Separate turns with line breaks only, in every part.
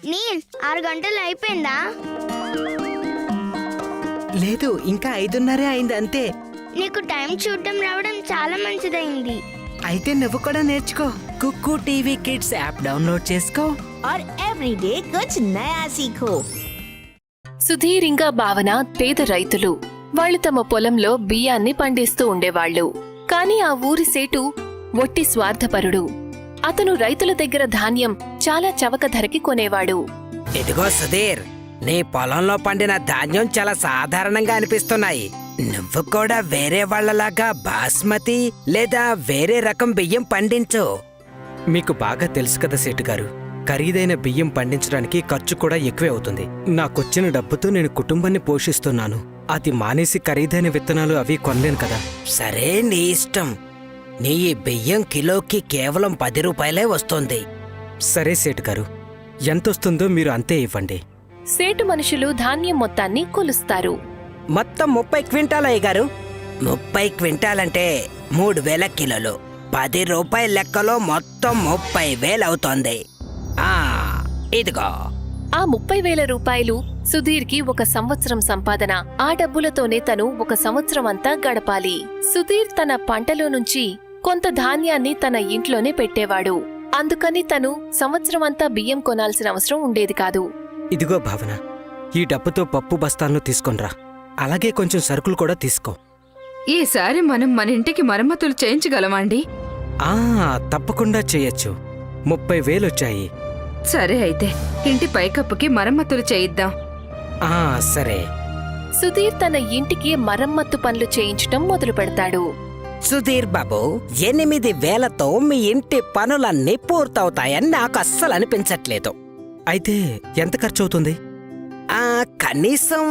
నీల్ 6 గంటలు అయిపోయిందా?
లేదు, ఇంకా 5:30 అయింది అంతే.
నీకు టైం చూడడం రావడం చాలా మంచిదైంది.
అయితే నువ్వు కూడా నేర్చుకో. కుక్కు టీవీ కిడ్స్ యాప్ డౌన్లోడ్ చేసుకో.
और एवरीडे कुछ नया सीखो।
సుధీర్ ఇంకా భావన పేద రైతులు. వాళ్ళు తమ పొలంలో బియ్యాన్ని పండిస్తూ ఉండేవాళ్లు. కాని ఆ ఊరి సేటు ఒట్టి స్వార్థపరుడు. అతను రైతుల దగ్గర ధాన్యం చాలా చవక ధరకి కొనేవాడు.
ఇదిగో సుధీర్, నీ పొలంలో పండిన ధాన్యం చాలా సాధారణంగా అనిపిస్తున్నాయి. నువ్వు కూడా వేరే వాళ్లలాగా బాస్మతి లేదా వేరే రకం బియ్యం పండించు. మీకు బాగా తెలుసు కదా సేటు గారు, ఖరీదైన బియ్యం పండించడానికి ఖర్చు కూడా ఎక్కువే అవుతుంది. నాకొచ్చిన డబ్బుతో నేను కుటుంబాన్ని పోషిస్తున్నాను. అది మానేసి ఖరీదైన విత్తనాలు అవి కొనలేను కదా. సరే, నీ ఇష్టం. నీ ఈ బియ్యం కిలోకి కేవలం 10 రూపాయలే వస్తుంది. సరే సేటు గారు, ఎంతొస్తుందో మీరు అంతే ఇవ్వండి.
సేటు మనుషులు ధాన్యం మొత్తాన్ని కొలుస్తారు.
మొత్తం 30 క్వింటాలయ్య గారు. 30 క్వింటాలంటే 3000 కిలోలు. 10 రూపాయల లెక్కలో మొత్తం 30,000 అవుతోంది. ఇదిగో.
ఆ 30,000 రూపాయలు సుధీర్కి ఒక సంవత్సరం సంపాదన. ఆ డబ్బులతోనే తను ఒక సంవత్సరం అంతా గడపాలి. సుధీర్ తన పంటలో నుంచి కొంత ధాన్యాన్ని తన ఇంట్లోనే పెట్టేవాడు. అందుకని తను సంవత్సరమంతా బియ్యం కొనాల్సిన అవసరం ఉండేది కాదు.
ఇదిగో భావన, ఈ డబ్బుతో పప్పు బస్తాలను తీసుకొనిరా. అలాగే కొంచెం సరుకులు కూడా తీసుకో.
ఈసారి మనం మన ఇంటికి మరమ్మతులు చేయించగలమాండి?
తప్పకుండా చేయొచ్చు. 30,000 వచ్చాయి.
సరే, అయితే ఇంటి పైకప్పుకి మరమ్మతులు చేయిద్దాం.
సరే.
సుధీర్ తన ఇంటికి మరమ్మత్తు పనులు చేయించటం మొదలు పెడతాడు.
సుధీర్ బాబు, 8,000తో మీ ఇంటి పనులన్నీ పూర్తవుతాయని నాకు అస్సలు అనిపించట్లేదు. అయితే ఎంత ఖర్చవుతుంది? కనీసం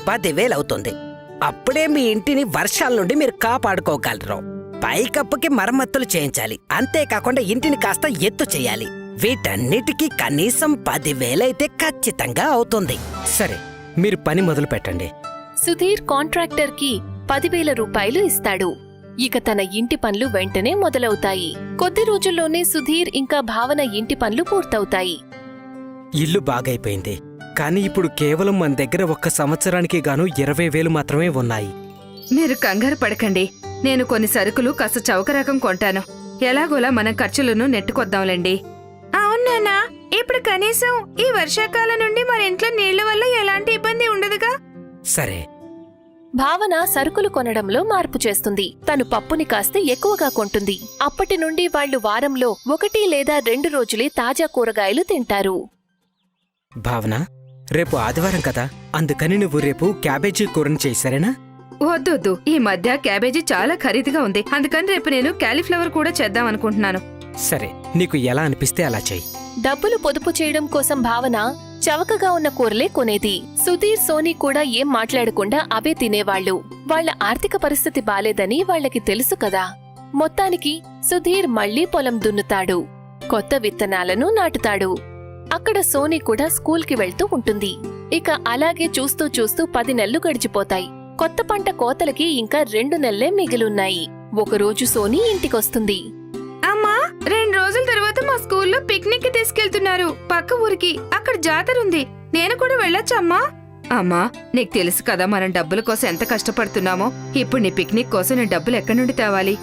10,000 అవుతుంది. అప్పుడే మీ ఇంటిని వర్షాల నుండి మీరు కాపాడుకోగలరు. పైకప్పుకి మరమ్మతులు చేయించాలి. అంతేకాకుండా ఇంటిని కాస్త ఎత్తు చేయాలి. వీటన్నిటికీ కనీసం 10,000 అయితే ఖచ్చితంగా అవుతుంది. సరే, మీరు పని మొదలు పెట్టండి.
సుధీర్ కాంట్రాక్టర్కి 10,000 రూపాయలు ఇస్తాడు. ఇక తన ఇంటి పనులు వెంటనే మొదలవుతాయి. కొద్ది రోజుల్లోనే సుధీర్ ఇంకా భావన ఇంటి పనులు పూర్తవుతాయి.
ఇల్లు బాగైపోయింది. కానీ ఇప్పుడు కేవలం మన దగ్గర 1 సంవత్సరానికి గాను 20,000 మాత్రమే ఉన్నాయి.
మీరు కంగారు పడకండి. నేను కొన్ని సరుకులు కాస్త చౌక రకం కొంటాను. ఎలాగోలా మనం ఖర్చులను నెట్టుకొద్దాంలేండి. అవునా, ఇప్పుడు కనీసం ఈ వర్షాకాలం నుండి మన ఇంట్లో నీళ్ల వల్ల ఎలాంటి ఇబ్బంది ఉండదుగా.
సరే.
భావన సరుకులు కొనడంలో మార్పు చేస్తుంది. తను పప్పుని కాస్త ఎక్కువగా కొంటుంది. అప్పటి నుండి వాళ్లు వారంలో 1 లేదా 2 రోజులే తాజా కూరగాయలు తింటారు.
భావన, రేపు ఆదివారం కదా, అందుకని నువ్వు రేపు క్యాబేజీ కూరని చేయి, సరేనా?
వద్దొద్దు, ఈ మధ్య క్యాబేజీ చాలా ఖరీదుగా ఉంది. అందుకని రేపు నేను క్యాలీఫ్లవర్ కూడా చేద్దాం అనుకుంటున్నాను.
సరే, నీకు ఎలా అనిపిస్తే అలా చెయ్యి.
డబ్బులు పొదుపు చేయడం కోసం భావన చవకగా ఉన్న కూరలే కొనేది. సుధీర్, సోనీ కూడా ఏం మాట్లాడకుండా అవే తినేవాళ్లు. వాళ్ల ఆర్థిక పరిస్థితి బాలేదని వాళ్లకి తెలుసు కదా. మొత్తానికి సుధీర్ మళ్లీ పొలం దున్నుతాడు. కొత్త విత్తనాలను నాటుతాడు. అక్కడ సోనీ కూడా స్కూల్కి వెళ్తూ ఉంటుంది. ఇక అలాగే చూస్తూ చూస్తూ 10 నెలలు గడిచిపోతాయి. కొత్త పంట కోతలకి ఇంకా 2 నెలలే మిగిలున్నాయి. ఒకరోజు సోనీ ఇంటికొస్తుంది.
అమ్మా, 2 రోజుల తర్వాత మా స్కూల్లో పిక్నిక్ కి తీసుకెళ్తున్నారు. పక్క ఊరికి. అక్కడ జాతరుంది. నేను కూడా వెళ్ళొచ్చమ్మా? అమ్మా, నీకు తెలుసు కదా మనం డబ్బుల కోసం ఎంత కష్టపడుతున్నామో. ఇప్పుడు నీ పిక్నిక్ కోసం నేను డబ్బులు ఎక్కడి నుండి తేవాలి?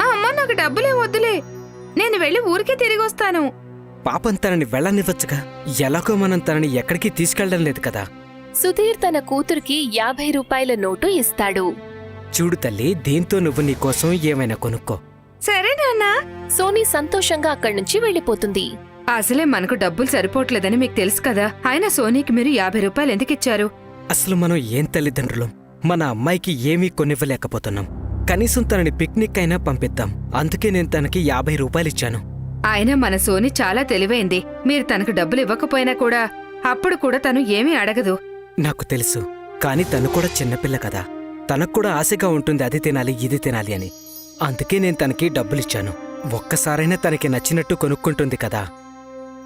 అమ్మా, నాకు డబ్బులే వద్దులే. నేను వెళ్లి ఊరికే తిరిగొస్తాను.
పాపం తనని వెళ్ళనివ్వచ్చుగా. ఎలాగో మనం తనని ఎక్కడికి తీసుకెళ్లడం లేదు కదా.
సుధీర్ తన కూతురికి 50 రూపాయల నోటు ఇస్తాడు.
చూడు తల్లి, దీంతో నువ్వు నీకోసం ఏమైనా కొనుక్కో.
సరే నాన్నా.
సోనీ సంతోషంగా అక్కడ్నుంచి వెళ్లిపోతుంది.
అసలే మనకు డబ్బులు సరిపోవట్లేదని మీకు తెలుసు కదా. అయినా సోనీకి మీరు 50 రూపాయలు ఎందుకిచ్చారు?
అసలు మనం ఏం తల్లిదండ్రులం? మన అమ్మాయికి ఏమీ కొనివ్వలేకపోతున్నాం. కనీసం తనని పిక్నిక్ అయినా పంపిద్దాం. అందుకే నేను తనకి 50 రూపాయలు ఇచ్చాను.
అయినా మన సోనీ చాలా తెలివైంది. మీరు తనకు డబ్బులు ఇవ్వకపోయినా కూడా అప్పుడు కూడా తను ఏమీ అడగదు.
నాకు తెలుసు, కాని తను కూడా చిన్నపిల్ల కదా. తనకు కూడా ఆశగా ఉంటుంది అది తినాలి ఇది తినాలి అని. అందుకే నేను తనకి డబ్బులిచ్చాను. ఒక్కసారైనా తనకి నచ్చినట్టు కొనుక్కుంటుంది కదా.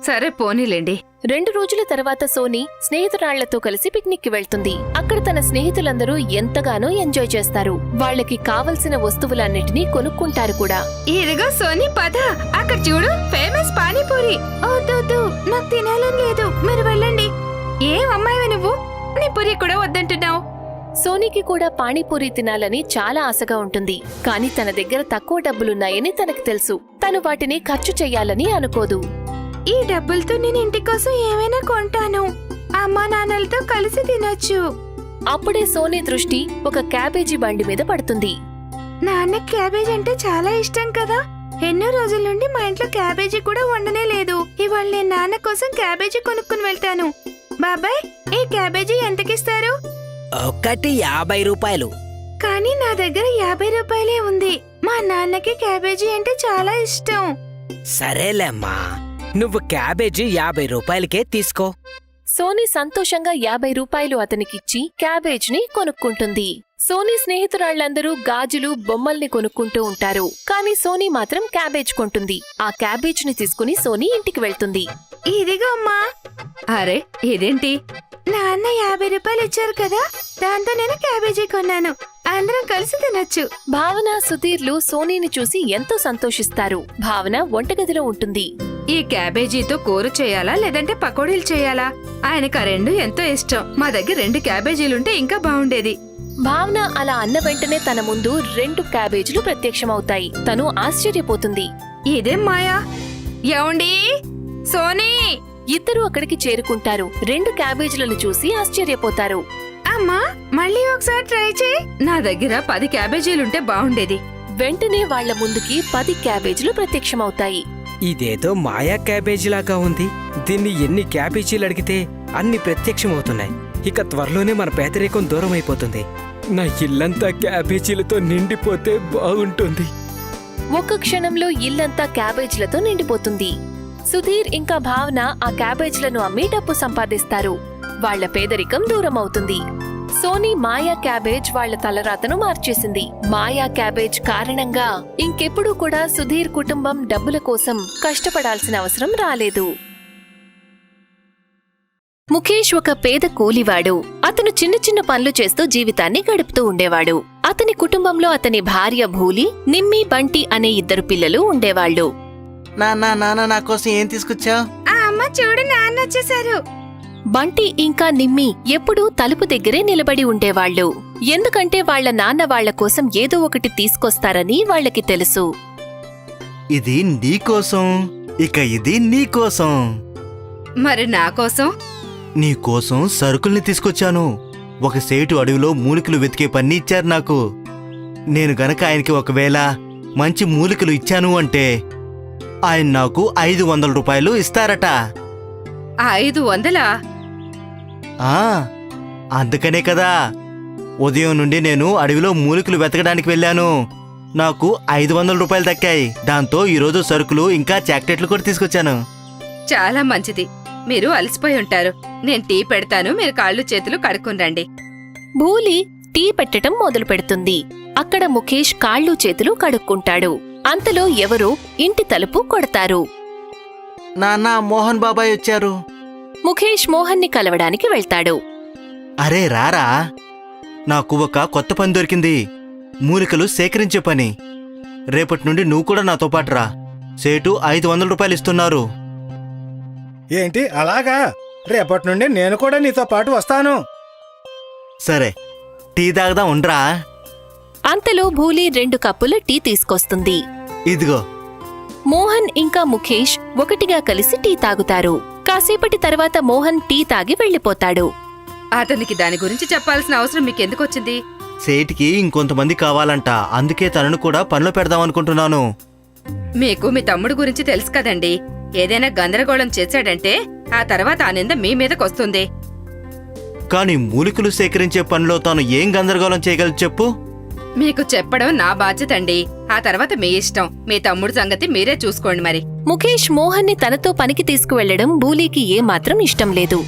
సరే పోనీలేండి.
2 రోజుల తర్వాత సోనీ స్నేహితురాళ్లతో కలిసి పిక్నిక్ కి వెళ్తుంది. అక్కడ తన స్నేహితులందరూ ఎంతగానో ఎంజాయ్ చేస్తారు. వాళ్ళకి కావలసిన వస్తువులన్నిటినీ కొనుక్కుంటారు కూడా.
ఇదిగో సోనీ పద, అక్కడ చూడు ఫేమస్ పానీపూరి. వద్దు, నాకు తినాలని లేదు, మీరు వెళ్ళండి. ఏం అమ్మాయివి నువ్వు, నీ పూరి కూడా వద్దంటున్నావు?
సోనీకి కూడా పానీపూరి తినాలని చాలా ఆశగా ఉంటుంది. కాని తన దగ్గర తక్కువ డబ్బులున్నాయని తనకు తెలుసు. తను వాటిని ఖర్చు చెయ్యాలని అనుకోదు.
ఈ డబ్బులతో నేను ఇంటి కోసం ఏమైనా కొంటాను, అమ్మా నాన్నలతో కలిసి తినొచ్చు.
అప్పుడే సోనీ దృష్టి ఒక క్యాబేజీ బండి మీద పడుతుంది.
నాన్న క్యాబేజ్ అంటే చాలా ఇష్టం కదా. ఎన్నో రోజుల నుండి మా ఇంట్లో క్యాబేజీ కూడా వండనే లేదు. ఇవాళ నేను నాన్న కోసం క్యాబేజీ కొనుక్కుని వెళ్తాను. బాబాయ్, ఈ క్యాబేజీ ఎంతకిస్తారు?
ఒకటి 50 రూపాయలు.
కానీ నా దగ్గర 50 రూపాయలే ఉంది. మా నాన్నకి క్యాబేజీ అంటే చాలా ఇష్టం.
సరేలేమ్మా, నువ్వు క్యాబేజీ 50 రూపాయలకే తీసుకో.
సోనీ సంతోషంగా 50 రూపాయలు అతనికిచ్చి క్యాబేజ్ని కొనుక్కుంటుంది. సోనీ స్నేహితురాళ్లందరూ గాజులు, బొమ్మల్ని కొనుక్కుంటూ ఉంటారు. కానీ సోనీ మాత్రం క్యాబేజ్ కొంటుంది. ఆ క్యాబేజ్ని తీసుకుని సోనీ ఇంటికి వెళ్తుంది.
ఇదిగో అమ్మా. అరే ఇదేంటి, నాన్న 50 రూపాయలు ఇచ్చారు కదా, దాంతో నేను క్యాబేజీ కొన్నాను. అందరం కలిసి తినొచ్చు.
భావన, సుధీర్లు సోనీని చూసి ఎంతో సంతోషిస్తారు. భావన వంటగదిలో ఉంటుంది.
ఈ క్యాబేజీతో కూర చేయాలా లేదంటే పకోడీలు చేయాలా? ఆయనకు ఆ రెండు ఎంతో ఇష్టం. మా దగ్గర 2 క్యాబేజీలుంటే ఇంకా బాగుండేది.
భావన అలా అన్న వెంటనే తన ముందు 2 క్యాబేజీలు ప్రత్యక్షమవుతాయి. తను ఆశ్చర్యపోతుంది.
ఇదేం మాయా? ఏవండి, సోనీ!
ఇద్దరూ అక్కడికి చేరుకుంటారు. 2 క్యాబేజీలను చూసి ఆశ్చర్యపోతారు.
అమ్మా, మళ్ళీ ఒకసారి ట్రై చేయి. నా దగ్గర 10 క్యాబేజీలుంటే బాగుండేది.
వెంటనే వాళ్ల ముందుకి 10 క్యాబేజీలు ప్రత్యక్షమవుతాయి.
ఇదేదో మాయా క్యాబేజీలాగా ఉంది. దీన్ని ఎన్ని క్యాబేజీలు అడిగితే అన్ని ప్రత్యక్షమవుతున్నాయి. ఇక త్వరలోనే మన పేదరికం దూరం అయిపోతుంది. నా ఇల్లంతా క్యాబేజీలతో నిండిపోతే బాగుంటుంది.
ఒక్క క్షణంలో ఇల్లంతా క్యాబేజీలతో నిండిపోతుంది. సుధీర్ ఇంకా భావన ఆ క్యాబేజీలను అమ్మి డబ్బు సంపాదిస్తారు. వాళ్ల పేదరికం దూరం అవుతుంది. సోనీ మాయా క్యాబేజ్ వాళ్ల తలరాతను మార్చేసింది. మాయా క్యాబేజ్ కారణంగా ఇంకెప్పుడూ కూడా సుధీర్ కుటుంబం డబ్బుల కోసం కష్టపడాల్సిన అవసరం రాలేదు. ముఖేష్ ఒక పేద కూలివాడు. అతను చిన్న చిన్న పనులు చేస్తూ జీవితాన్ని గడుపుతూ ఉండేవాడు. అతని కుటుంబంలో అతని భార్య భూలి, నిమ్మి, బంటి అనే 2 పిల్లలు ఉండేవాళ్లు.
నాన్న నా కోసం ఏం తీసుకొచ్చావు?
ఆ అమ్మ చూడు, నాన్న వచ్చేసారు.
బంటి ఇంకా నిమ్మి ఎప్పుడూ తలుపు దగ్గరే నిలబడి ఉండేవాళ్లు. ఎందుకంటే వాళ్ల నాన్న వాళ్ల కోసం ఏదో ఒకటి తీసుకొస్తారని వాళ్లకి తెలుసు.
ఇది నీకోసం, ఇక ఇది నీకోసం.
మరి నా కోసం?
నీకోసం సరుకుల్ని తీసుకొచ్చాను. ఒక సేటు అడవిలో మూలికలు వెతికే పని ఇచ్చారు నాకు. నేను గనక ఆయనకి ఒకవేళ మంచి మూలికలు ఇచ్చాను అంటే ఆయన నాకు 500 రూపాయలు ఇస్తారట.
500?
అందుకనే కదా ఉదయం నుండి నేను అడవిలో మూలికలు వెతకడానికి వెళ్ళాను. నాకు 500 రూపాయలు దక్కాయి. దాంతో ఈరోజు సరుకులు ఇంకా చాక్లెట్లు కూడా తీసుకొచ్చాను.
చాలా మంచిది. మీరు అలసిపోయి ఉంటారు. నేను టీ పెడతాను, మీరు కాళ్ళు చేతులు కడుక్కుని రండి.
భూలి టీ పెట్టటం మొదలు పెడుతుంది. అక్కడ ముఖేష్ కాళ్ళు చేతులు కడుక్కుంటాడు. అంతలో ఎవరో ఇంటి తలుపు కొడతారు.
నాన్న, మోహన్ బాబాయ్ వచ్చారు.
ముఖేష్ మోహన్ని కలవడానికి వెళ్తాడు.
అరే రారా, నాకు ఒక కొత్త పని దొరికింది. మూలికలు సేకరించే పని. రేపటి నుండి నువ్వు కూడా నాతో పాటు రా. సేటు 500 రూపాయలు ఇస్తున్నారు.
ఏంటి అలాగా? రేపటి నుండి నేను కూడా నీతో పాటు వస్తాను.
సరే, టీ తాగదా ఉండ్రా.
అంతలో భూలి 2 కప్పుల టీ తీసుకొస్తుంది.
ఇదిగో.
మోహన్ ఇంకా ముఖేష్ ఒకటిగా కలిసి టీ తాగుతారు. కాసేపటి తర్వాత మోహన్ టీ తాగి వెళ్లిపోతాడు.
అతనికి దాని గురించి చెప్పాల్సిన అవసరం మీకెందుకొచ్చింది?
సేటికి ఇంకొంతమంది కావాలంట. అందుకే తనను కూడా పనిలో పెడదామనుకుంటున్నాను.
మీకు మీ తమ్ముడు గురించి తెలుసు కదండి. ఏదైనా గందరగోళం చేశాడంటే ఆ తర్వాత ఆ నింద మీ మీదకొస్తుంది.
కాని మూలికలు సేకరించే పనిలో తాను ఏం గందరగోళం చేయగలదు చెప్పు?
మీకు చెప్పడం నా బాధ్యత అండి. ఆ తర్వాత మీ ఇష్టం. మీ తమ్ముడు సంగతి మీరే చూసుకోండి మరి.
ముఖేష్ మోహన్ని తనతో పనికి తీసుకువెళ్లడం భూలీకి ఏమాత్రం ఇష్టం లేదు.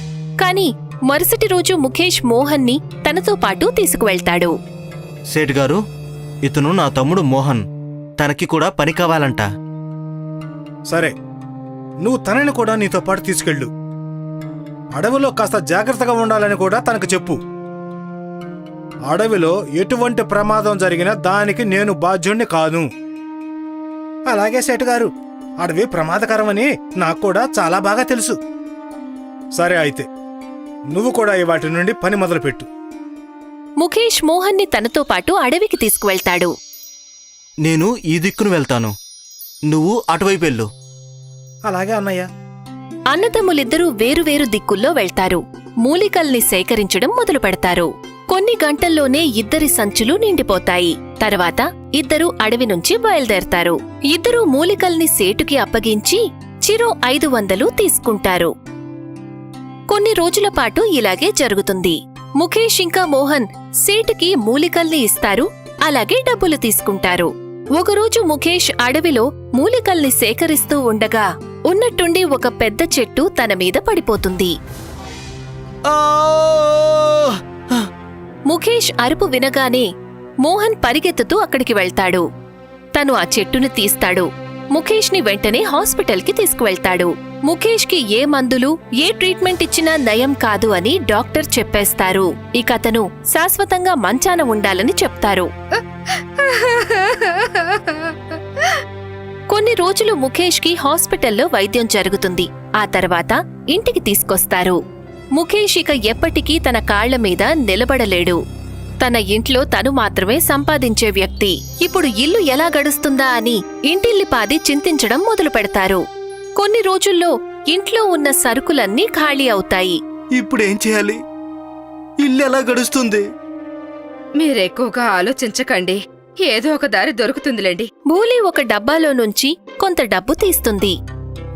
కాని మరుసటి రోజు ముఖేష్ మోహన్ని తనతో పాటు తీసుకువెళ్తాడు.
సేట్ గారు, ఇతను నా తమ్ముడు మోహన్. తనకి కూడా పని కావాలంట.
సరే, నువ్వు తనని కూడా నీతో పాటు తీసుకెళ్ళు. అడవిలో కాస్త జాగ్రత్తగా ఉండాలని కూడా తనకు చెప్పు. అడవిలో ఎటువంటి ప్రమాదం జరిగినా దానికి నేను బాధ్యుణ్ణి కాను. అలాగే సేటు గారు, అడవి ప్రమాదకరమని నాకు కూడా చాలా బాగా తెలుసు. సరే అయితే నువ్వు కూడా వాటి నుండి పని మొదలుపెట్టు.
ముఖేష్ మోహన్ని తనతో పాటు అడవికి తీసుకువెళ్తాడు.
నేను ఈ దిక్కును వెళ్తాను, నువ్వు అటువైపు వెళ్ళు.
అలాగే అన్నయ్య.
అన్నదమ్ములిద్దరూ వేరువేరు దిక్కుల్లో వెళ్తారు. మూలికల్ని సేకరించడం మొదలు పెడతారు. కొన్ని గంటల్లోనే ఇద్దరి సంచులు నిండిపోతాయి. తర్వాత ఇద్దరూ అడవి నుంచి బయలుదేరతారు. ఇద్దరూ మూలికల్ని సేటుకి అప్పగించి చిరో 500 తీసుకుంటారు. కొన్ని రోజుల పాటు ఇలాగే జరుగుతుంది. ముఖేష్ ఇంకా మోహన్ సేటుకి మూలికల్ని ఇస్తారు, అలాగే డబ్బులు తీసుకుంటారు. ఒకరోజు ముఖేష్ అడవిలో మూలికల్ని సేకరిస్తూ ఉండగా ఉన్నట్టుండి ఒక పెద్ద చెట్టు తన మీద పడిపోతుంది. ముఖేష్ అరుపు వినగానే మోహన్ పరిగెత్తుతూ అక్కడికి వెళ్తాడు. తను ఆ చెట్టును తీస్తాడు. ముఖేష్ని వెంటనే హాస్పిటల్కి తీసుకువెళ్తాడు. ముఖేష్కి ఏ మందులు, ఏ ట్రీట్మెంట్ ఇచ్చినా నయం కాదు అని డాక్టర్ చెప్పేస్తారు. ఇక అతను శాశ్వతంగా మంచాన ఉండాలని చెప్తారు. కొన్ని రోజులు ముఖేష్కి హాస్పిటల్లో వైద్యం జరుగుతుంది. ఆ తర్వాత ఇంటికి తీసుకొస్తారు. ముఖేష్ ఇక ఎప్పటికీ తన కాళ్ల మీద నిలబడలేడు. తన ఇంట్లో తను మాత్రమే సంపాదించే వ్యక్తి. ఇప్పుడు ఇల్లు ఎలా గడుస్తుందా అని ఇంటిల్లిపాది చింతించడం మొదలు పెడతారు. కొన్ని రోజుల్లో ఇంట్లో ఉన్న సరుకులన్నీ ఖాళీ అవుతాయి.
ఇప్పుడేం చేయాలి? ఇల్లు ఎలా గడుస్తుంది?
మీరెక్కువగా ఆలోచించకండి, ఏదో ఒక దారి దొరుకుతుందిలేండి.
భూలి ఒక డబ్బాలో నుంచి కొంత డబ్బు తీస్తుంది.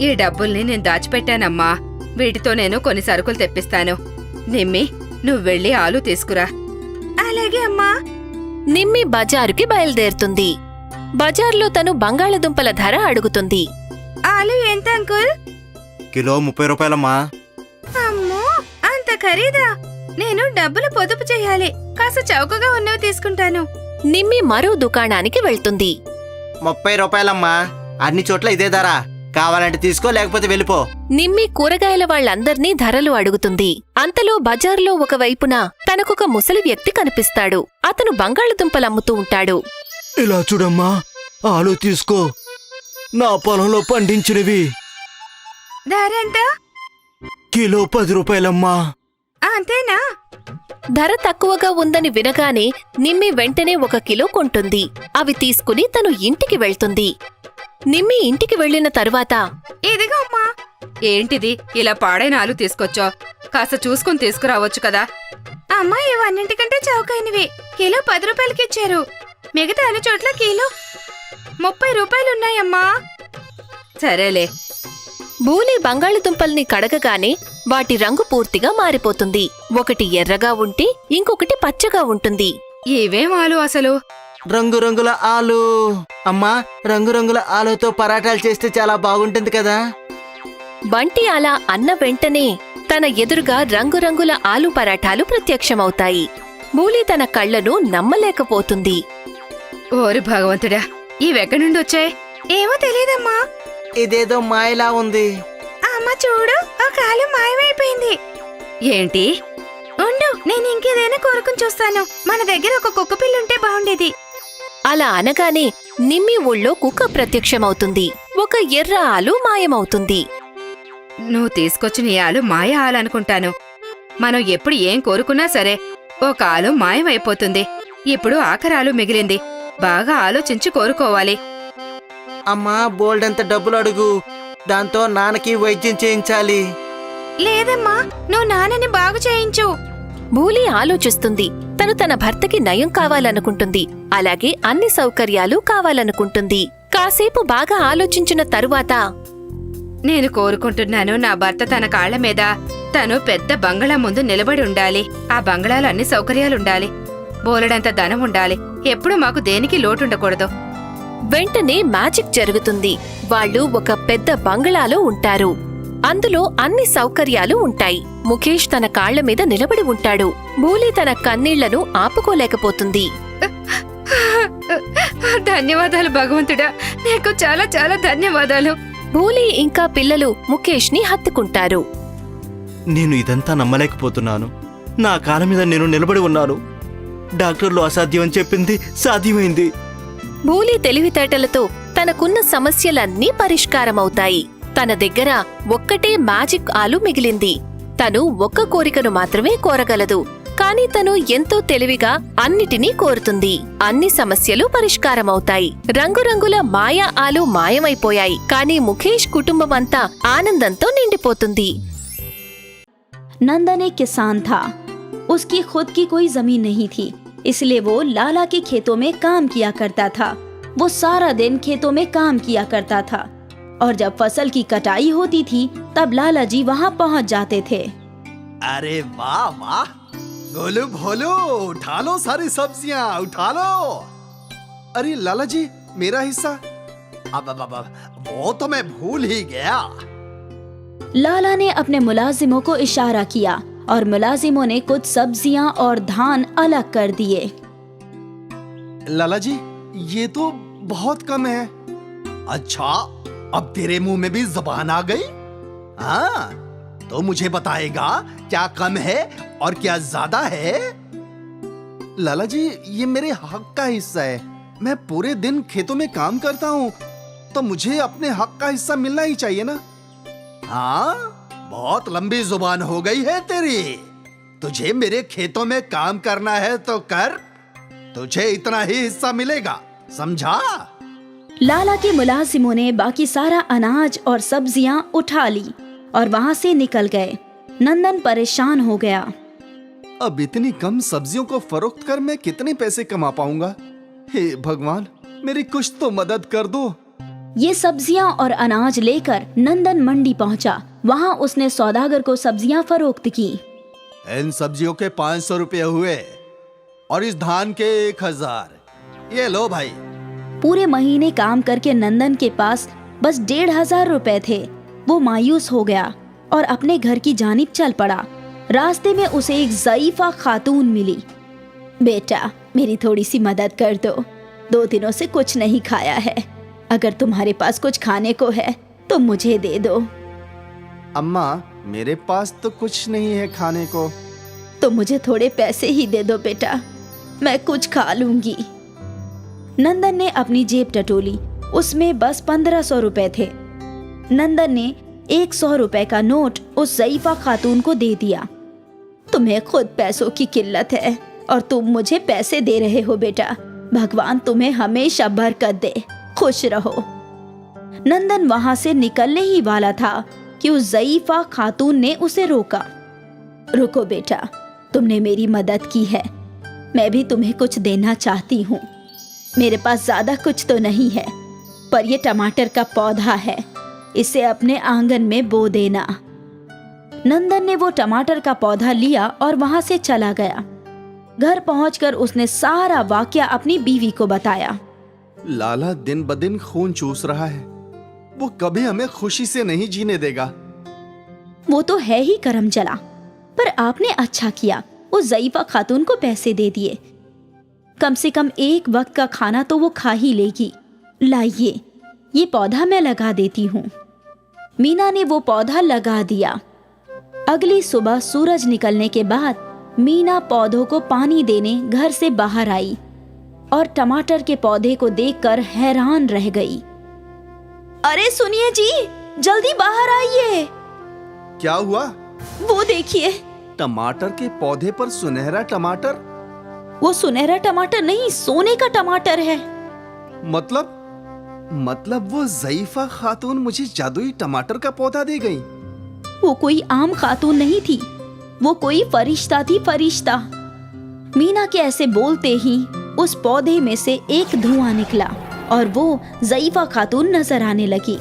ఈ డబ్బుల్ని నేను దాచిపెట్టానమ్మా. వీటితో నేను కొన్ని సరుకులు తెప్పిస్తాను. నిమ్మి, నువ్వు వెళ్ళి ఆలు తీసుకురా. అలాగే అమ్మా.
నిమ్మి బజారుకి బయలుదేరుతుంది. బజార్లో తను బంగాళదుంపల ధర అడుగుతుంది.
ఆలు ఎంత అంకుల్?
కిలో 30 రూపాయలమ్మా.
అమ్మో, అంత ఖరీదా? నేను డబ్బులు పొదుపు చేయాలి. కాస్త చౌకగా ఉన్నవి తీసుకుంటాను.
నిమ్మి మరో దుకాణానికి వెళ్తుంది.
30 రూపాయలమ్మా. అన్ని చోట్ల ఇదే ధర. కావాలంటే తీసుకో, లేకపోతే వెళ్ళిపో.
నిమ్మి కూరగాయల వాళ్ళందర్నీ ధరలు అడుగుతుంది. అంతలో బజార్లో ఒకవైపున తనకొక ముసలి వ్యక్తి కనిపిస్తాడు. అతను బంగాళదుంపలమ్ముతూ ఉంటాడు.
ఇలా చూడమ్మా, ఆలు తీసుకో, నా పొలంలో పండించినవి.
ధర ఎంత?
కిలో 10 రూపాయలమ్మా.
అంతేనా?
ధర తక్కువగా ఉందని వినగానే నిమ్మి వెంటనే 1 కిలో కొంటుంది. అవి తీసుకుని తను ఇంటికి వెళ్తుంది. నిమ్మి ఇంటికి వెళ్లిన తరువాత,
ఇదిగో అమ్మా. ఏంటిది, ఇలా పాడైన ఆలు తీసుకొచ్చా? కాస్త చూసుకుని తీసుకురావచ్చు కదా. అమ్మా, ఇవన్నింటికంటే చౌకైనవి. కిలో 10 రూపాయలకి ఇచ్చారు. మిగతా అన్ని చోట్ల కిలో 30 రూపాయలున్నాయమ్మా. సరేలే.
భూలి బంగాళదుంపల్ని కడగగానే వాటి రంగు పూర్తిగా మారిపోతుంది. ఒకటి ఎర్రగా ఉంటే ఇంకొకటి పచ్చగా ఉంటుంది.
ఇవేం ఆలు అసలు?
రంగురంగుల ఆలు. అమ్మా, రంగురంగుల ఆలుతో పరాటాలు చేస్తే చాలా బాగుంటుంది కదా.
బంటి అలా అన్న వెంటనే తన ఎదురుగా రంగురంగుల ఆలు పరాఠాలు ప్రత్యక్షమవుతాయి. భూలి తన కళ్లను నమ్మలేకపోతుంది.
ఓరి భగవంతుడా, ఇవెక్కడి నుండి వచ్చాయి? ఏమో తెలీదమ్మా.
ఇదేదో మాయలా ఉంది.
అమ్మ చూడు, ఒక ఆలు మాయమైపోయింది. ఏంటి? ఉండు, నేను ఇంకేదైనా కోరుకుని చూస్తాను. మన దగ్గర ఒక కుక్క పిల్లుంటే బాగుండేది.
అలా అనగానే నిమ్మి ఊళ్ళో కుక్క ప్రత్యక్షమవుతుంది. ఒక ఎర్ర ఆలు మాయమవుతుంది.
నువ్వు తీసుకొచ్చిన ఈ ఆలు మాయ ఆలు అనుకుంటాను. మనం ఎప్పుడు ఏం కోరుకున్నా సరే ఒక ఆలు మాయమైపోతుంది. ఇప్పుడు ఆఖరాలు మిగిలింది. బాగా ఆలోచించి కోరుకోవాలి.
అమ్మా, బోల్డంత డబ్బులు అడుగు, దాంతో నాన్నకి వైద్యం చేయించాలి.
లేదమ్మా, నువ్వు నాన్నని బాగు చేయించు.
భూలి ఆలోచిస్తుంది. తను తన భర్తకి నయం కావాలనుకుంటుంది, అలాగే అన్ని సౌకర్యాలు కావాలనుకుంటుంది. కాసేపు బాగా ఆలోచించిన తరువాత,
నేను కోరుకుంటున్నాను, నా భర్త తన కాళ్ల మీద తను పెద్ద బంగళా ముందు నిలబడి ఉండాలి. ఆ బంగళాలో అన్ని సౌకర్యాలుండాలి. బోలెడంత ధనం ఉండాలి. ఎప్పుడూ మాకు దేనికి లోటుండకూడదు.
వెంటనే మ్యాజిక్ జరుగుతుంది. వాళ్ళు ఒక పెద్ద బంగళాలో ఉంటారు. అందులో అన్ని సౌకర్యాలు ఉంటాయి. ముఖేష్ తన కాళ్ల మీద నిలబడి ఉంటాడు. భూలి తన కన్నీళ్లను ఆపుకోలేకపోతుంది.
ధన్యవాదాలు భగవంతుడా, నీకు చాలా చాలా ధన్యవాదాలు.
భూలి ఇంకా పిల్లలు ముఖేష్ని హత్తుకుంటారు.
నేను ఇదంతా నమ్మలేకపోతున్నాను. నా కాళ్ళ మీద నేను నిలబడి ఉన్నాను. డాక్టర్లు అసాధ్యం అని చెప్పింది సాధ్యమైంది.
భూలి తెలివితేటలతో తనకున్న సమస్యలన్నీ పరిష్కారమవుతాయి. తన దగ్గర ఒక్కటే మ్యాజిక్ ఆలు మిగిలింది. తను ఒక్క కోరికను మాత్రమే కోరగలదు. కాని తను ఎంతో తెలివిగా అన్నిటినీ కోరుతుంది. అన్ని సమస్యలు పరిష్కారమవుతాయి. రంగురంగుల మాయా ఆలు మాయమైపోయాయి. కాని ముఖేష్ కుటుంబమంతా ఆనందంతో నిండిపోతుంది.
नंदन एक किसान था। उसकी खुद की कोई जमीन नहीं थी, इसलिए वो लाला के खेतों में काम किया करता था। वो सारा दिन खेतों में काम किया करता था और जब फसल की कटाई होती थी तब लाला जी वहाँ पहुँच जाते थे।
अरे वाह वाह, गोलू भोलू, उठा लो सारी सब्जियां, उठा लो। अरे लाला जी, मेरा हिस्सा? अब वो तो मैं भूल ही गया।
लाला ने अपने मुलाजिमों को इशारा किया और मुलाजिमों ने कुछ सब्जियां और धान अलग कर दिए।
लाला जी, ये तो बहुत कम है। अच्छा, अब तेरे मुंह में भी जबान आ गई? हाँ, तो मुझे बताएगा क्या कम है और क्या ज्यादा है? लाला जी, ये मेरे हक का हिस्सा है। मैं पूरे दिन खेतों में काम करता हूँ, तो मुझे अपने हक का हिस्सा मिलना ही चाहिए ना। हाँ, बहुत लंबी जुबान हो गई है तेरी। तुझे मेरे खेतों में काम करना है तो कर, तुझे इतना ही हिस्सा मिलेगा, समझा?
लाला के मुलाजिमों ने बाकी सारा अनाज और सब्जियां उठा ली और वहाँ से निकल गए। नंदन परेशान हो गया।
अब इतनी कम सब्जियों को फरोख्त कर मैं कितने पैसे कमा पाऊंगा? हे भगवान, मेरी कुछ तो मदद कर दो।
ये सब्जियां और अनाज लेकर नंदन मंडी पहुंचा। वहां उसने सौदागर को सब्जियां फरोख्त की।
इन सब्जियों के 500 रुपये हुए और इस धान के 1000। ये लो भाई।
पूरे महीने काम करके नंदन के पास बस 1500 रुपए थे। वो मायूस हो गया और अपने घर की जानिब चल पड़ा। रास्ते में उसे एक ज़ईफा खातून मिली। बेटा, मेरी थोड़ी सी मदद कर दो। 2 दिनों से कुछ नहीं खाया है। अगर तुम्हारे पास कुछ खाने को है तो मुझे दे दो।
अम्मा, मेरे पास तो कुछ नहीं है खाने को।
तो मुझे थोड़े पैसे ही दे दो बेटा, मैं कुछ खा लूंगी। नंदन ने अपनी जेब टटोली। उसमें बस 1500 रुपए थे। नंदन ने 100 रुपए का नोट उस ज़ईफा खातून को दे दिया। तुम्हें खुद पैसों की किल्लत है और तुम मुझे पैसे दे रहे हो बेटा। भगवान तुम्हें हमेशा बरकत दे, खुश रहो। नंदन वहां से निकलने ही वाला था कि उस ज़ईफा खातून ने उसे रोका। रुको बेटा, तुमने मेरी मदद की है, मैं भी तुम्हें कुछ देना चाहती हूँ। मेरे पास ज्यादा कुछ तो नहीं है, पर ये टमाटर का पौधा है, इसे अपने आंगन में बो देना। नंदन ने वो टमाटर का पौधा लिया और वहां से चला गया। घर पहुंचकर उसने सारा वाकया अपनी बीवी को बताया।
लाला दिन ब दिन खून चूस रहा है, वो कभी हमें खुशी से नहीं जीने देगा।
वो तो है ही करम चला, पर आपने अच्छा किया, उस ज़ईफा खातून को पैसे दे दिए। कम से कम एक वक्त का खाना तो वो खा ही लेगी। लाइए, ये पौधा मैं लगा देती हूँ। मीना ने वो पौधा लगा दिया। अगली सुबह सूरज निकलने के बाद मीना पौधों को पानी देने घर से बाहर आई और टमाटर के पौधे को देखकर हैरान रह गई। अरे सुनिए जी, जल्दी बाहर आइए।
क्या हुआ?
वो देखिए।
टमाटर के पौधे पर सुनहरा टमाटर?
वो सुनहरा टमाटर नहीं, सोने का टमाटर है।
मतलब वो ज़ईफा खातून मुझे जादुई टमाटर का पौधा दे गई।
वो कोई आम खातून नहीं थी, वो कोई फरिश्ता थी, फरिश्ता। मीना के ऐसे बोलते ही उस पौधे में से एक धुआं निकला और वो ज़ईफा खातून नजर आने लगी।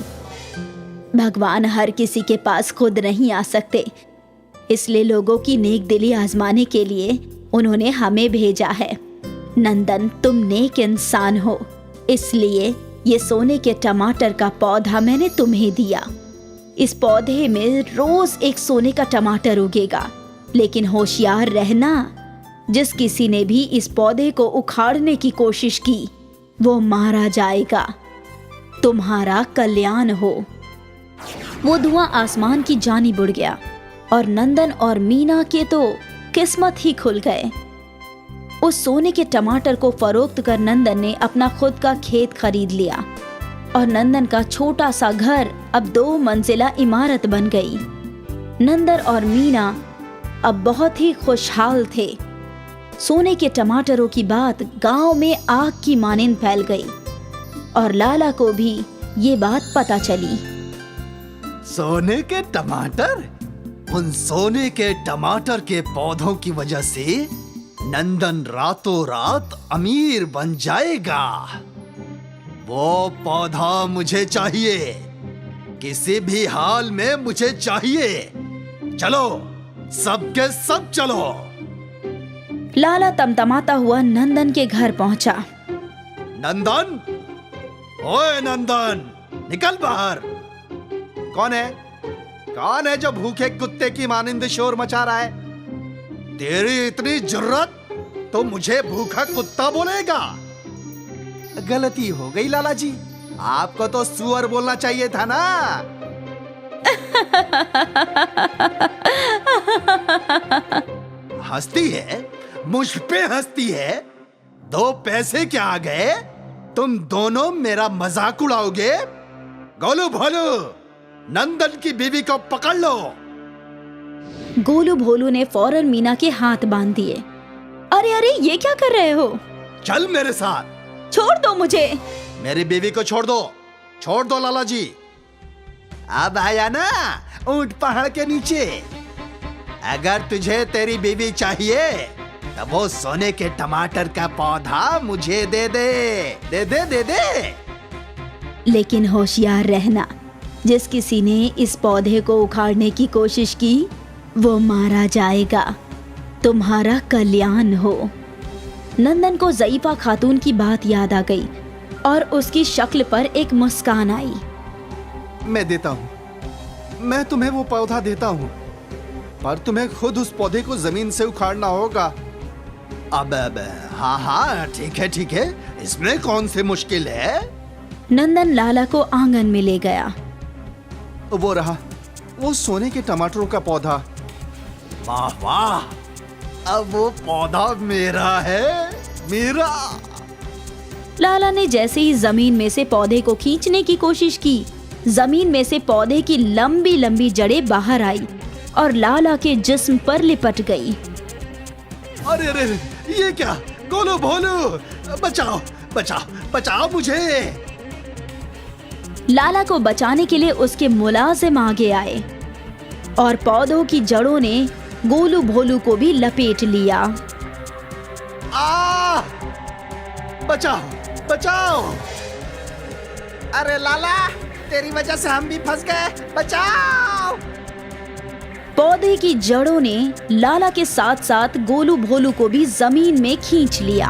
भगवान हर किसी के पास खुद नहीं आ सकते, इसलिए लोगों की नेक दिली आजमाने के लिए उन्होंने हमें भेजा है। नंदन, तुम नेक इंसान हो, इसलिए ये सोने के टमाटर का पौधा मैंने तुम्हें दिया। इस पौधे में रोज एक सोने का टमाटर उगेगा, लेकिन होशियार रहना, जिस किसी ने भी इस पौधे को उखाड़ने की कोशिश की वो मारा जाएगा। तुम्हारा कल्याण हो। वो धुआं आसमान की जानिब उड़ गया और नंदन और मीना के तो किस्मत ही खुल गए। उस सोने के टमाटर को फरोख्त कर नंदन ने अपना खुद का खेत खरीद लिया और नंदन का छोटा सा घर अब 2 मंजिला इमारत बन गई। नंदन और मीना अब बहुत ही खुशहाल थे। सोने के टमाटरों की बात गांव में आग की मानिंद फैल गई और लाला को भी ये बात पता चली।
सोने के टमाटर? उन सोने के टमाटर के पौधों की वजह से नंदन रातों रात अमीर बन जाएगा। वो पौधा मुझे चाहिए, किसी भी हाल में मुझे चाहिए। चलो, सबके सब चलो।
लाला तमतमाता हुआ नंदन के घर पहुंचा।
नंदन, ओए नंदन, निकल बाहर। कौन है? कौन है जो भूखे कुत्ते की मानिंद शोर मचा रहा है? तेरी इतनी जुर्रत तो मुझे भूखा कुत्ता बोलेगा? गलती हो गई लाला जी, आपको तो सुअर बोलना चाहिए था ना। हंसती है, मुझ पे हंसती है। 2 पैसे क्या आ गए? तुम दोनों मेरा मजाक उड़ाओगे? गोलू भोलू, नंदन की बीवी को पकड़ लो।
गोलू भोलू ने फौरन मीना के हाथ बांध दिए। अरे अरे, ये क्या कर रहे हो?
चल मेरे साथ।
छोड़ दो मुझे।
मेरी बीवी को छोड़ दो, छोड़ दो लाला जी। अब आया ना ऊंट पहाड़ के नीचे। अगर तुझे तेरी बीवी चाहिए तो वो सोने के टमाटर का पौधा मुझे दे दे, दे दे दे दे।
लेकिन होशियार रहना, जिस किसी ने इस पौधे को उखाड़ने की कोशिश की वो मारा जाएगा। तुम्हारा कल्याण हो। नंदन को ज़ईफा खातून की बात याद आ गई और उसकी शक्ल पर एक मुस्कान आई।
मैं देता हूँ, मैं तुम्हें वो पौधा देता हूँ, पर तुम्हें खुद उस पौधे को जमीन से उखाड़ना होगा। अब हाँ हाँ, ठीक है, इसमें कौन सी मुश्किल है?
नंदन लाला को आंगन में ले गया।
वो रहा, वो सोने के टमाटरों का पौधा। वाह वाह, अब वो पौधा मेरा है, मेरा।
लाला ने जैसे ही जमीन में से पौधे को खींचने की कोशिश की, जमीन में से पौधे की लंबी लंबी जड़ें बाहर आई और लाला के जिस्म पर लिपट गई।
अरे अरे, ये क्या? गोलू भोलू, बचाओ बचाओ बचाओ मुझे।
लाला को बचाने के लिए उसके मुलाजिम आगे आए और पौधों की जड़ों ने गोलू भोलू को भी लपेट लिया।
बचाओ बचाओ। अरे लाला, तेरी वजह से हम भी फंस गए, बचाओ।
पौधे की जड़ों ने लाला के साथ साथ गोलू भोलू को भी जमीन में खींच लिया।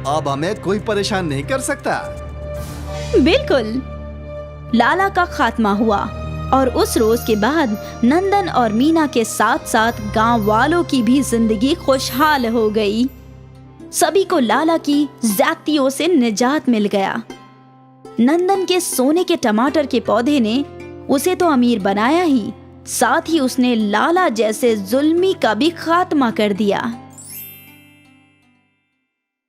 अब हमें कोई परेशान नहीं कर सकता।
बिल्कुल। लाला का खात्मा हुआ और उस रोज के बाद नंदन और मीना के साथ साथ गांव वालों की भी जिंदगी खुशहाल हो गई। सभी को लाला की ज्यादतियों से निजात मिल गया। नंदन के सोने के टमाटर के पौधे ने उसे तो अमीर बनाया ही, साथ ही उसने लाला जैसे जुल्मी का भी खात्मा कर दिया।